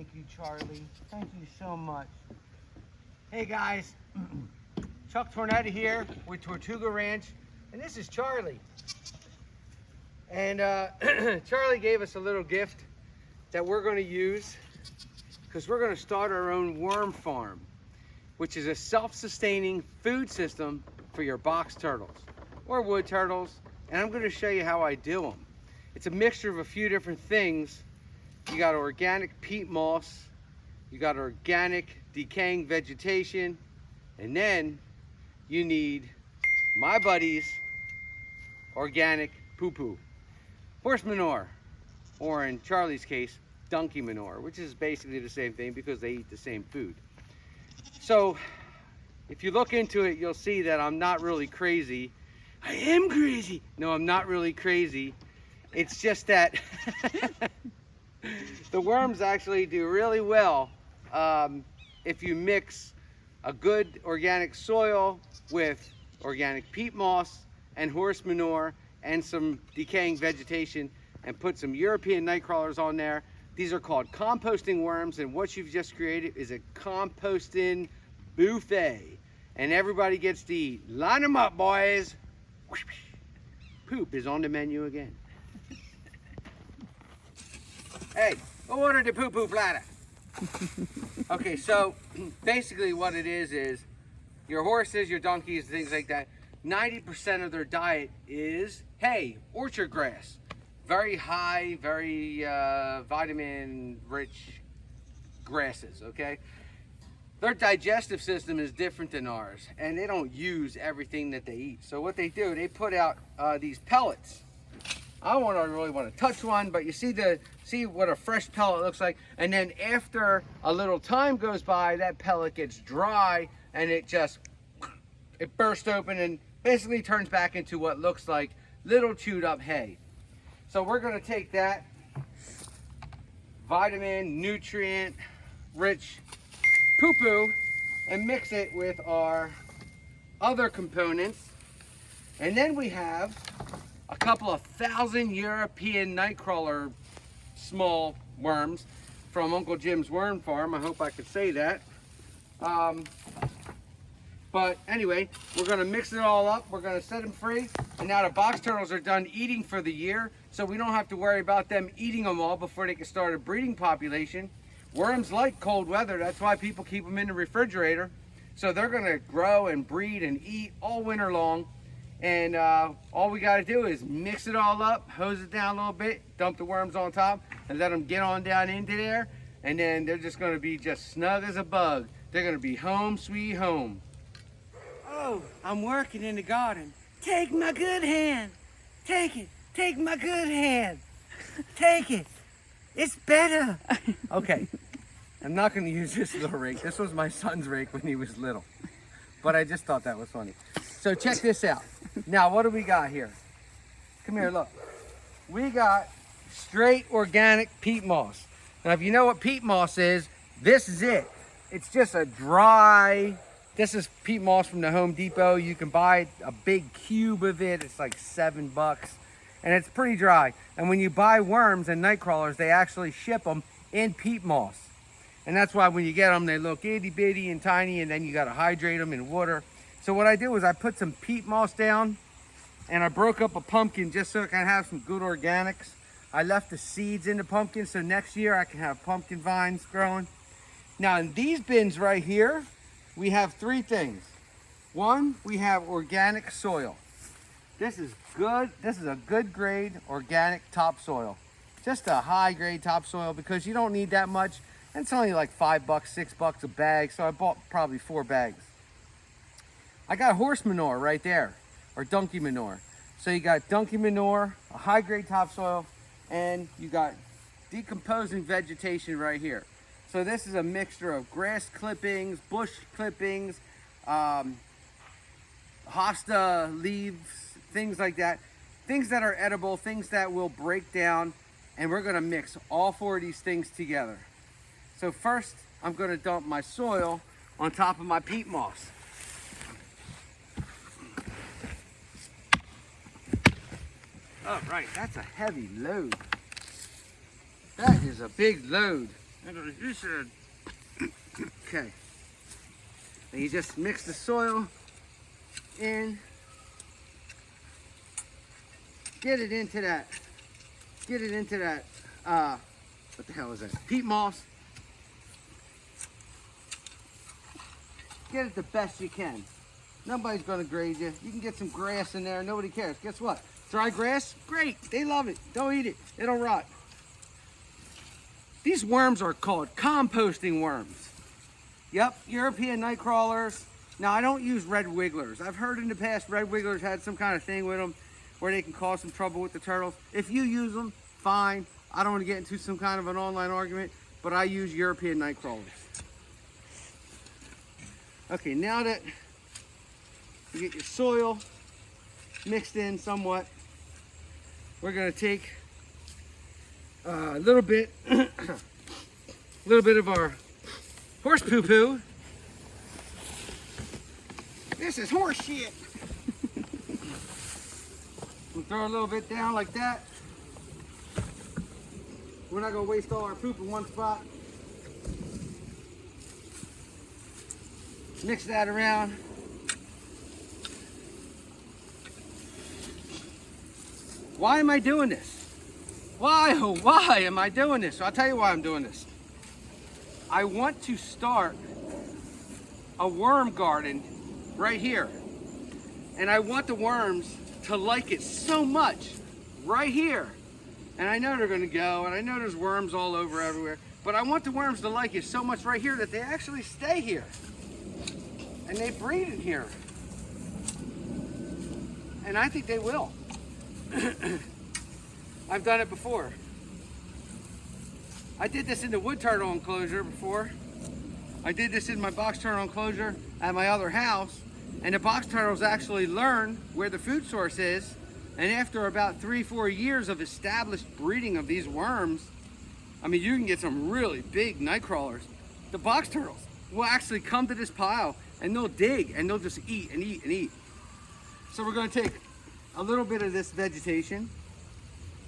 Thank you, Charlie. Thank you so much. Hey guys, Chuck Tornetta here with Tortuga Ranch, and this is Charlie. And Charlie gave us a little gift that we're going to use because we're going to start our own worm farm, which is a self-sustaining food system for your box turtles or wood turtles. And I'm going to show you how I do them. It's a mixture of a few different things. You got organic peat moss, you got organic decaying vegetation, and then you need my buddy's organic poo-poo. Horse manure, or in Charlie's case, donkey manure, which is basically the same thing because they eat the same food. So if you look into it, you'll see that I'm not really crazy. I am crazy. No, I'm not really crazy. It's just that the worms actually do really well if you mix a good organic soil with organic peat moss and horse manure and some decaying vegetation and put some European night crawlers on there. These are called composting worms, and what you've just created is a composting buffet, and everybody gets to eat. Line them up, boys. Poop is on the menu again. Hey, go order the poo-poo platter. Okay, so basically what it is your horses, your donkeys, things like that, 90% of their diet is hay, orchard grass. Very high, very vitamin-rich grasses, okay? Their digestive system is different than ours, and they don't use everything that they eat. So what they do, they put out these pellets. I don't really want to touch one, but you see what a fresh pellet looks like, and then after a little time goes by, that pellet gets dry, and it bursts open and basically turns back into what looks like little chewed up hay. So we're going to take that vitamin, nutrient rich poo-poo and mix it with our other components. And then we have a couple of 1,000 European nightcrawler small worms from Uncle Jim's worm farm. I hope I could say that. But anyway, we're going to mix it all up. We're going to set them free. And now the box turtles are done eating for the year, so we don't have to worry about them eating them all before they can start a breeding population. Worms like cold weather. That's why people keep them in the refrigerator. So they're going to grow and breed and eat all winter long. And all we got to do is mix it all up, hose it down a little bit, dump the worms on top, and let them get on down into there. And then they're just going to be just snug as a bug. They're going to be home sweet home. Oh, I'm working in the garden. Take my good hand. Take it. Take my good hand. Take it. It's better. Okay. I'm not going to use this little rake. This was my son's rake when he was little. But I just thought that was funny. So check this out. Now, what do we got here? Come here, look. We got straight organic peat moss. Now, if you know what peat moss is, this is it. It's just a dry... This is peat moss from the Home Depot. You can buy a big cube of it. It's like $7. And it's pretty dry. And when you buy worms and night crawlers, they actually ship them in peat moss. And that's why when you get them, they look itty bitty and tiny, and then you got to hydrate them in water. So what I do is I put some peat moss down, and I broke up a pumpkin just so I can have some good organics. I left the seeds in the pumpkin, so next year I can have pumpkin vines growing. Now in these bins right here, we have three things. One, we have organic soil. This is good. This is a good grade organic topsoil. Just a high grade topsoil because you don't need that much. And it's only like $5, $6 a bag. So I bought probably 4 bags. I got horse manure right there, or donkey manure. So you got donkey manure, a high grade topsoil, and you got decomposing vegetation right here. So this is a mixture of grass clippings, bush clippings, hosta leaves, things like that. Things that are edible, things that will break down, and we're gonna mix all 4 of these things together. So first, I'm gonna dump my soil on top of my peat moss. All right, that's a heavy load. That is a big load. That's what you said. Okay. And you just mix the soil in. Get it into that. What the hell is that? Peat moss. Get it the best you can. Nobody's gonna grade you. You can get some grass in there, nobody cares. Guess what? Dry grass, great, they love it. Don't eat it, it'll rot. These worms are called composting worms. Yep, European night crawlers. Now I don't use red wigglers. I've heard in the past red wigglers had some kind of thing with them where they can cause some trouble with the turtles. If you use them, fine. I don't want to get into some kind of an online argument, but I use European night crawlers. Okay, now that you get your soil mixed in somewhat, we're gonna take a little bit of our horse poo-poo. This is horse shit. We'll throw a little bit down like that. We're not gonna waste all our poop in one spot. Mix that around. Why am I doing this? Why am I doing this? I'll tell you why I'm doing this. I want to start a worm garden right here. And I want the worms to like it so much right here. And I know they're gonna go, and I know there's worms all over everywhere, but I want the worms to like it so much right here that they actually stay here. And they breed in here. And I think they will. I've done it before. I did this in the wood turtle enclosure before. I did this in my box turtle enclosure at my other house, and the box turtles actually learn where the food source is, and after about 3-4 years of established breeding of these worms, I mean, you can get some really big night crawlers. The box turtles will actually come to this pile and they'll dig and they'll just eat and eat and eat. So we're going to take a little bit of this vegetation,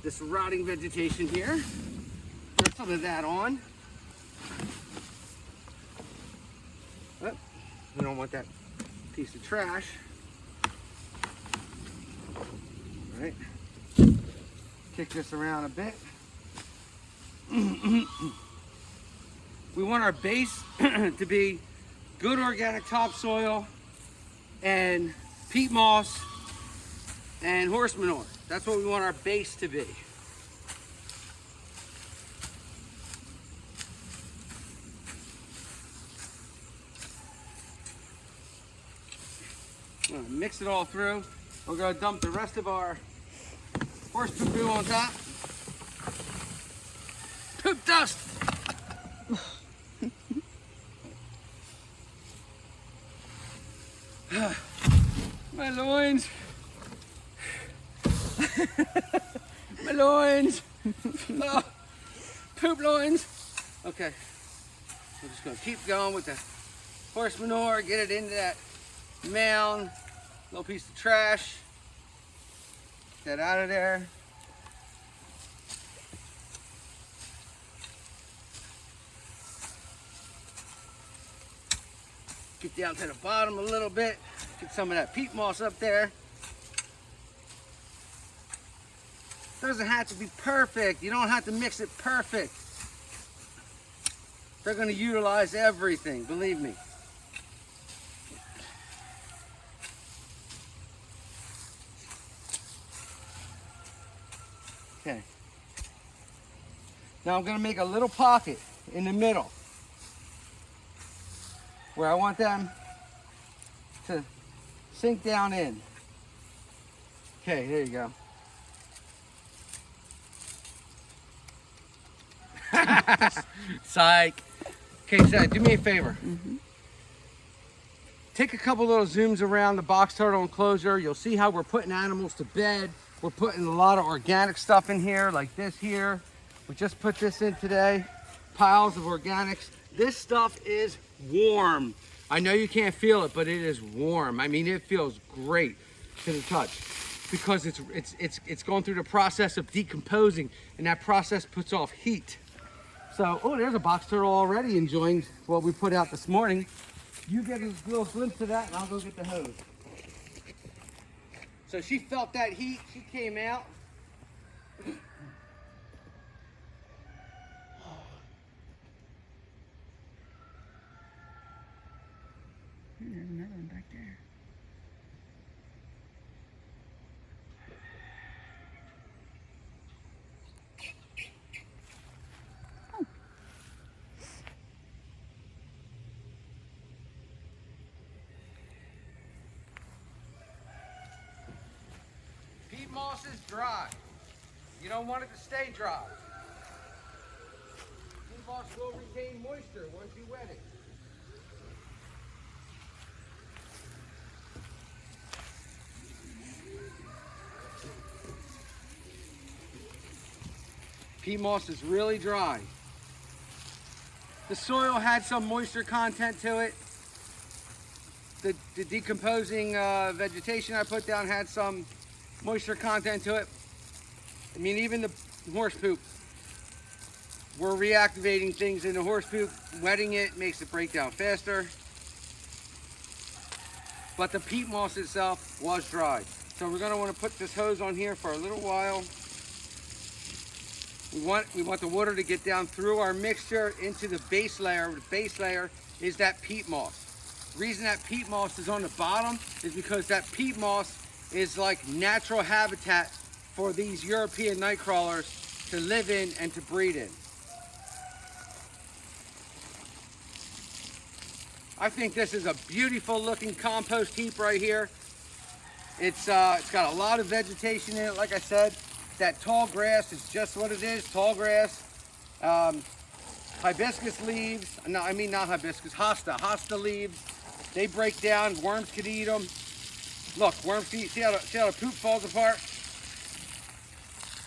this rotting vegetation here, put some of that on. Oh, we don't want that piece of trash. All right, kick this around a bit. We want our base to be good organic topsoil and peat moss and horse manure. That's what we want our base to be. I'm gonna mix it all through. We're gonna dump the rest of our horse poo-poo on top. Poop dust! My loins. My loins. Oh, poop loins. Okay. We're just gonna keep going with the horse manure, get it into that mound. Little piece of trash. Get that out of there. Get down to the bottom a little bit. Get some of that peat moss up there. Doesn't have to be perfect. You don't have to mix it perfect. They're going to utilize everything, believe me. Okay. Now I'm going to make a little pocket in the middle where I want them to sink down in. Okay, there you go. Psych. Okay, so do me a favor. Take a couple little zooms around the box turtle enclosure. You'll see how we're putting animals to bed. We're putting a lot of organic stuff in here, like this here. We just put this in today. Piles of organics. This stuff is warm. I know you can't feel it, but it is warm. I mean, it feels great to the touch because it's going through the process of decomposing, and that process puts off heat. So, oh, there's a box turtle already enjoying what we put out this morning. You get a little glimpse of that and I'll go get the hose. So she felt that heat, she came out. There's another one back there. Peat moss is dry. You don't want it to stay dry. Peat moss will retain moisture once you wet it. Peat moss is really dry. The soil had some moisture content to it. The decomposing vegetation I put down had some moisture content to it. I mean, even the horse poop, we're reactivating things in the horse poop. Wetting it makes it break down faster. But the peat moss itself was dry. So we're gonna wanna put this hose on here for a little while. We want the water to get down through our mixture into the base layer. The base layer is that peat moss. The reason that peat moss is on the bottom is because that peat moss is like natural habitat for these European night crawlers to live in and to breed in. I think this is a beautiful looking compost heap right here. It's got a lot of vegetation in it, like I said. That tall grass is just what it is, tall grass. Hibiscus leaves, no, I mean not hibiscus, hosta leaves. They break down, worms could eat them. Look, worms can eat, see how the poop falls apart?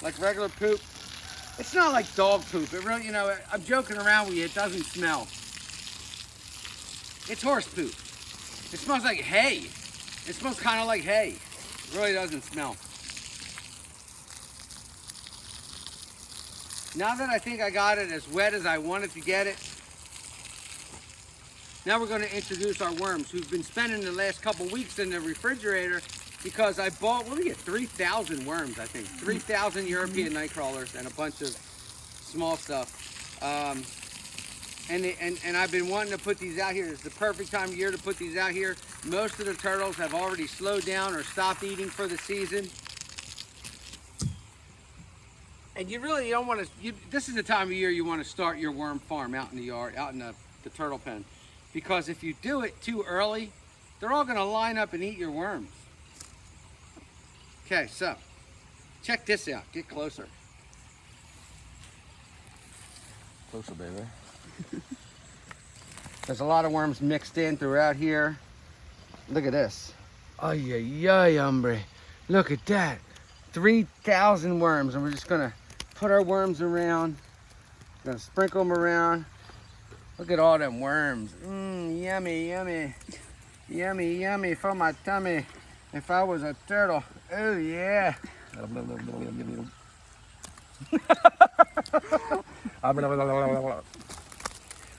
Like regular poop. It's not like dog poop, it really, you know, I'm joking around with you, it doesn't smell. It's horse poop. It smells like hay. It smells kind of like hay. It really doesn't smell. Now that I think I got it as wet as I wanted to get it, now we're going to introduce our worms who've been spending the last couple weeks in the refrigerator because I bought, what did we get, 3,000 worms, I think. 3,000 European night crawlers and a bunch of small stuff. And I've been wanting to put these out here. It's the perfect time of year to put these out here. Most of the turtles have already slowed down or stopped eating for the season. And you really don't want to, this is the time of year you want to start your worm farm out in the yard, out in the turtle pen. Because if you do it too early, they're all going to line up and eat your worms. Okay, so check this out. Get closer. Closer, baby. There's a lot of worms mixed in throughout here. Look at this. Ay, ay, ay, hombre. Look at that. 3,000 worms, and we're just gonna put our worms around. Gonna sprinkle them around. Look at all them worms. Yummy, yummy. Yummy, yummy for my tummy. If I was a turtle. Oh, yeah.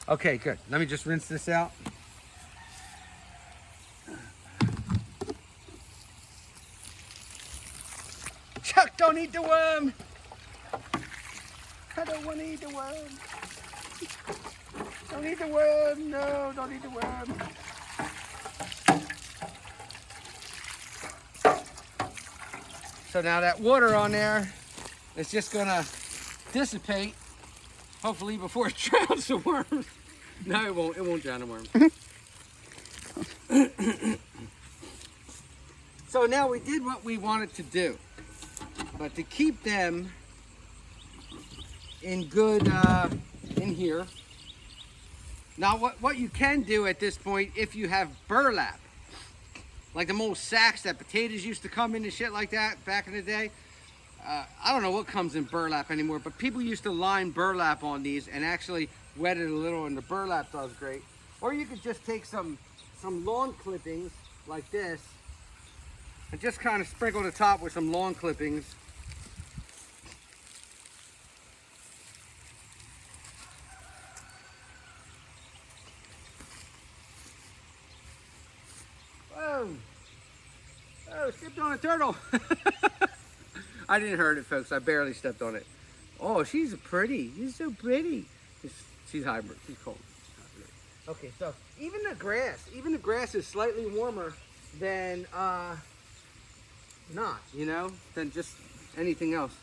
Okay, good. Let me just rinse this out. Chuck, don't eat the worm. I don't want to eat the worm. Don't eat the worm. No, don't eat the worm. So now that water on there is just gonna dissipate, hopefully before it drowns the worms. No, it won't. It won't drown the worms. So now we did what we wanted to do, but to keep them in good in here. Now what you can do at this point, if you have burlap, like the old sacks that potatoes used to come in and shit like that back in the day. I don't know what comes in burlap anymore, but people used to line burlap on these and actually wet it a little, and the burlap does great. Or you could just take some lawn clippings like this and just kind of sprinkle the top with some lawn clippings. Stepped on a turtle. I didn't hurt it, folks. I barely stepped on it. Oh, she's pretty. She's so pretty. She's hybrid. She's cold. Okay, so even the grass is slightly warmer than not, you know, than just anything else.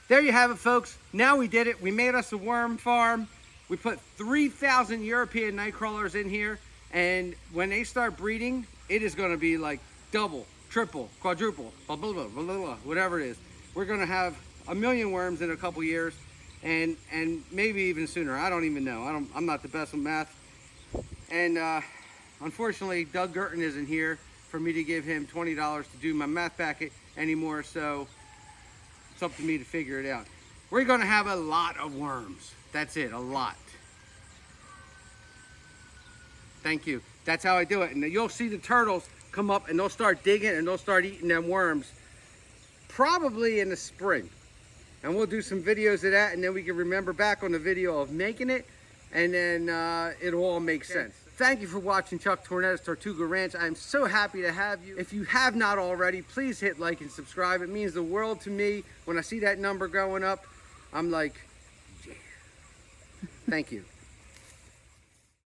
There you have it, folks. Now we did it. We made us a worm farm. We put 3,000 European night crawlers in here, and when they start breeding, it is going to be like double, triple, quadruple, blah, blah, blah, blah, blah, whatever it is. We're going to have 1 million worms in a couple years, and maybe even sooner. I don't even know. I'm not the best with math. And unfortunately, Doug Gerton isn't here for me to give him $20 to do my math packet anymore, so it's up to me to figure it out. We're going to have a lot of worms. That's it, a lot. Thank you. That's how I do it. And you'll see the turtles come up and they'll start digging and they'll start eating them worms probably in the spring. And we'll do some videos of that, and then we can remember back on the video of making it, and then it'll all make sense. Thank you for watching Chuck Tornetta's Tortuga Ranch. I'm so happy to have you. If you have not already, please hit like and subscribe. It means the world to me. When I see that number going up, I'm like, yeah. Thank you.